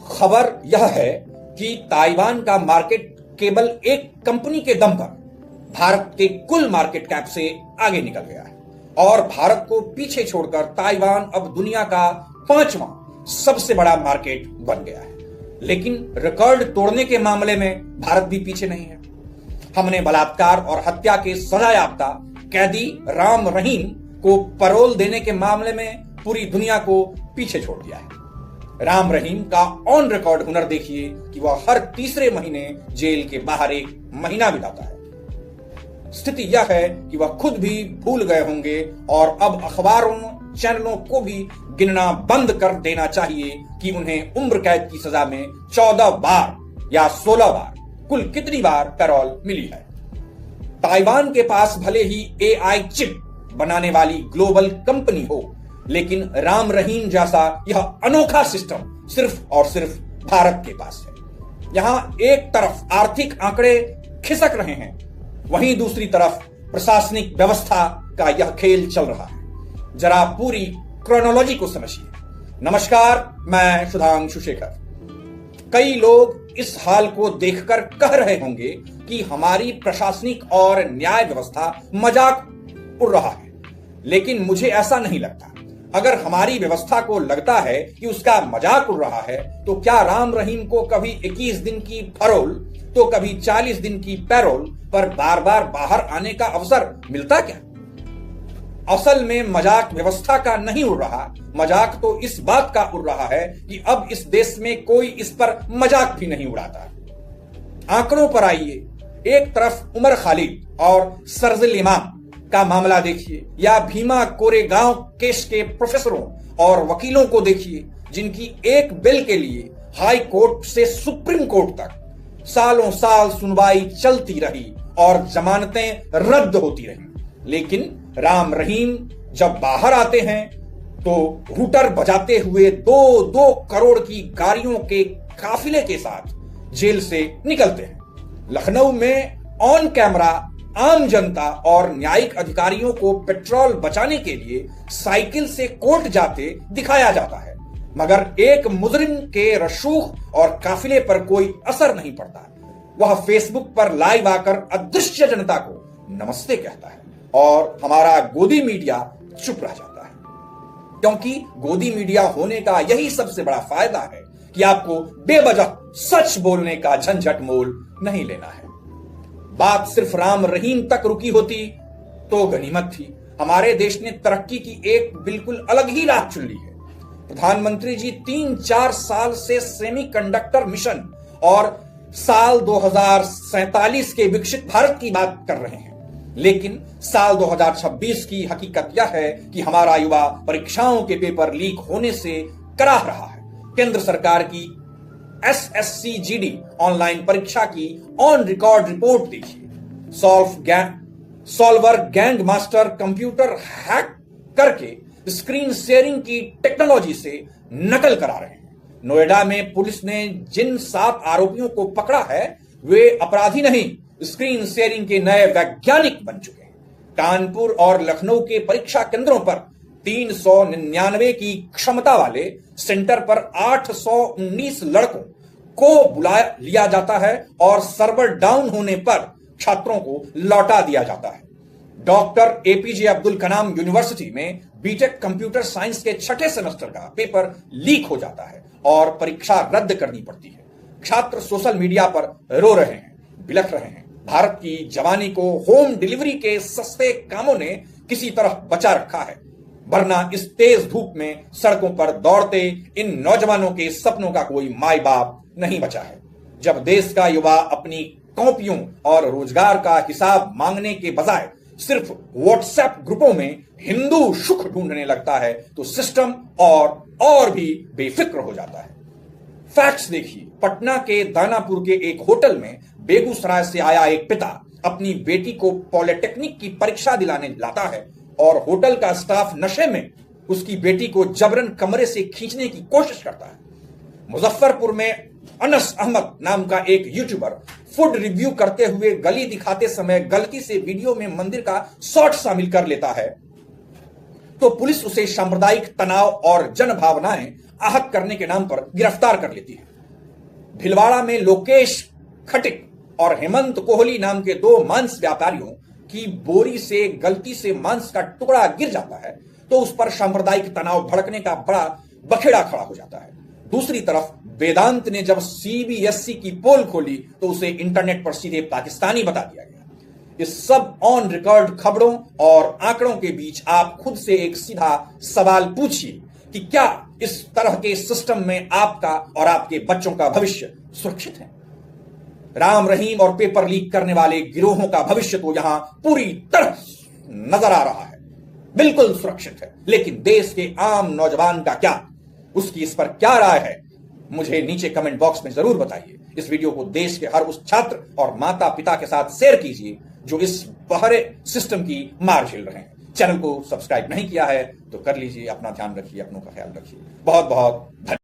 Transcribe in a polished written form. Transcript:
खबर यह है कि ताइवान का मार्केट केवल एक कंपनी के दम पर भारत के कुल मार्केट कैप से आगे निकल गया है और भारत को पीछे छोड़कर ताइवान अब दुनिया का 5वां सबसे बड़ा मार्केट बन गया है। लेकिन रिकॉर्ड तोड़ने के मामले में भारत भी पीछे नहीं है। हमने बलात्कार और हत्या के सजायाफ्ता कैदी राम रहीम को पैरोल देने के मामले में पूरी दुनिया को पीछे छोड़ दिया है। राम रहीम का ऑन रिकॉर्ड हुनर देखिए कि वह हर तीसरे महीने जेल के बाहर 1 महीना बिताता है। स्थिति यह है कि वह खुद भी भूल गए होंगे और अब अखबारों चैनलों को भी गिनना बंद कर देना चाहिए कि उन्हें उम्र कैद की सजा में 14 बार या 16 बार कुल कितनी बार पैरोल मिली है। ताइवान के पास भले ही AI चिप बनाने वाली ग्लोबल कंपनी हो, लेकिन राम रहीम जैसा यह अनोखा सिस्टम सिर्फ और सिर्फ भारत के पास है। यहां एक तरफ आर्थिक आंकड़े खिसक रहे हैं, वहीं दूसरी तरफ प्रशासनिक व्यवस्था का यह खेल चल रहा है। जरा पूरी क्रोनोलॉजी को समझिए। नमस्कार, मैं सुधांशु शेखर। कई लोग इस हाल को देखकर कह रहे होंगे कि हमारी प्रशासनिक और न्याय व्यवस्था मजाक उड़ रहा है, लेकिन मुझे ऐसा नहीं लगता। अगर हमारी व्यवस्था को लगता है कि उसका मजाक उड़ रहा है, तो क्या राम रहीम को कभी 21 दिन की पैरोल तो कभी 40 दिन की पैरोल पर बार बार बाहर आने का अवसर मिलता क्या? असल में मजाक व्यवस्था का नहीं उड़ रहा, मजाक तो इस बात का उड़ रहा है कि अब इस देश में कोई इस पर मजाक भी नहीं उड़ाता। आंकड़ों पर आइए। एक तरफ उमर खालिद और सरजिल इमाम का मामला देखिए, या भीमा कोरेगांव केस के प्रोफेसरों और वकीलों को देखिए, जिनकी एक बिल के लिए हाई कोर्ट से सुप्रीम कोर्ट तक सालों साल सुनवाई चलती रही और जमानतें रद्द होती रही। लेकिन राम रहीम जब बाहर आते हैं तो हूटर बजाते हुए 2-2 करोड़ की गाड़ियों के काफिले के साथ जेल से निकलते हैं। लखनऊ में ऑन कैमरा आम जनता और न्यायिक अधिकारियों को पेट्रोल बचाने के लिए साइकिल से कोर्ट जाते दिखाया जाता है, मगर एक मुजरिम के रसूख और काफिले पर कोई असर नहीं पड़ता। वह फेसबुक पर लाइव आकर अदृश्य जनता को नमस्ते कहता है और हमारा गोदी मीडिया चुप रह जाता है, क्योंकि गोदी मीडिया होने का यही सबसे बड़ा फायदा है कि आपको बेवजह सच बोलने का झंझट मोल नहीं लेना है। बात सिर्फ राम रहीम तक रुकी होती तो गनीमत थी। हमारे देश ने तरक्की की एक बिल्कुल अलग ही राह चुन ली है। प्रधानमंत्री जी 3-4 साल से सेमीकंडक्टर मिशन और साल 2047 के विकसित भारत की बात कर रहे हैं, लेकिन साल 2026 की हकीकत यह है कि हमारा युवा परीक्षाओं के पेपर लीक होने से कराह रहा है। केंद्र सरकार की SSC GD ऑनलाइन परीक्षा की ऑन रिकॉर्ड रिपोर्ट देखिए। Solver gang master computer hack करके स्क्रीन शेयरिंग की टेक्नोलॉजी से नकल करा रहे हैं। नोएडा में पुलिस ने जिन 7 आरोपियों को पकड़ा है, वे अपराधी नहीं, स्क्रीन शेयरिंग के नए वैज्ञानिक बन चुके हैं। कानपुर और लखनऊ के परीक्षा केंद्रों पर 399 की क्षमता वाले सेंटर पर 819 लड़कों को बुला लिया जाता है और सर्वर डाउन होने पर छात्रों को लौटा दिया जाता है। Doctor APJ Abdul Kalam university में बीटेक कंप्यूटर साइंस के 6ठे सेमेस्टर का पेपर लीक हो जाता है और परीक्षा रद्द करनी पड़ती है। छात्र सोशल मीडिया पर रो रहे हैं, बिलख रहे हैं। भारत की जवानी को होम डिलीवरी के सस्ते कामों ने किसी तरह बचा रखा है, वरना इस तेज धूप में सड़कों पर दौड़ते इन नौजवानों के सपनों का कोई माई बाप नहीं बचा है। जब देश का युवा अपनी कॉपियों और रोजगार का हिसाब मांगने के बजाय सिर्फ व्हाट्सएप ग्रुपों में हिंदू सुख ढूंढने लगता है, तो सिस्टम और भी बेफिक्र हो जाता है। फैक्ट्स देखिए। पटना के दानापुर के एक होटल में बेगूसराय से आया एक पिता अपनी बेटी को पॉलिटेक्निक की परीक्षा दिलाने लाता है और होटल का स्टाफ नशे में उसकी बेटी को जबरन कमरे से खींचने की कोशिश करता है। मुजफ्फरपुर में अनस अहमद नाम का एक यूट्यूबर फूड रिव्यू करते हुए गली दिखाते समय गलती से वीडियो में मंदिर का शॉट शामिल कर लेता है, तो पुलिस उसे सांप्रदायिक तनाव और जन भावनाएं आहत करने के नाम पर गिरफ्तार कर लेती है। भिलवाड़ा में लोकेश खटिक और हेमंत कोहली नाम के दो मांस व्यापारियों की बोरी से गलती से मांस का टुकड़ा गिर जाता है तो उस पर सांप्रदायिक तनाव भड़कने का बड़ा बखेड़ा खड़ा हो जाता है। दूसरी तरफ वेदांत ने जब सीबीएसई की पोल खोली तो उसे इंटरनेट पर सीधे पाकिस्तानी बता दिया गया। इस सब ऑन रिकॉर्ड खबरों और आंकड़ों के बीच आप खुद से एक सीधा सवाल पूछिए कि क्या इस तरह के सिस्टम में आपका और आपके बच्चों का भविष्य सुरक्षित है? राम रहीम और पेपर लीक करने वाले गिरोहों का भविष्य तो यहां पूरी तरह नजर आ रहा है, बिल्कुल सुरक्षित है। लेकिन देश के आम नौजवान का क्या, उसकी इस पर क्या राय है, मुझे नीचे कमेंट बॉक्स में जरूर बताइए। इस वीडियो को देश के हर उस छात्र और माता पिता के साथ शेयर कीजिए जो इस बहरे सिस्टम की मार झेल रहे हैं। चैनल को सब्सक्राइब नहीं किया है तो कर लीजिए। अपना ध्यान रखिए, अपनों का ख्याल रखिए। बहुत बहुत धन्यवाद।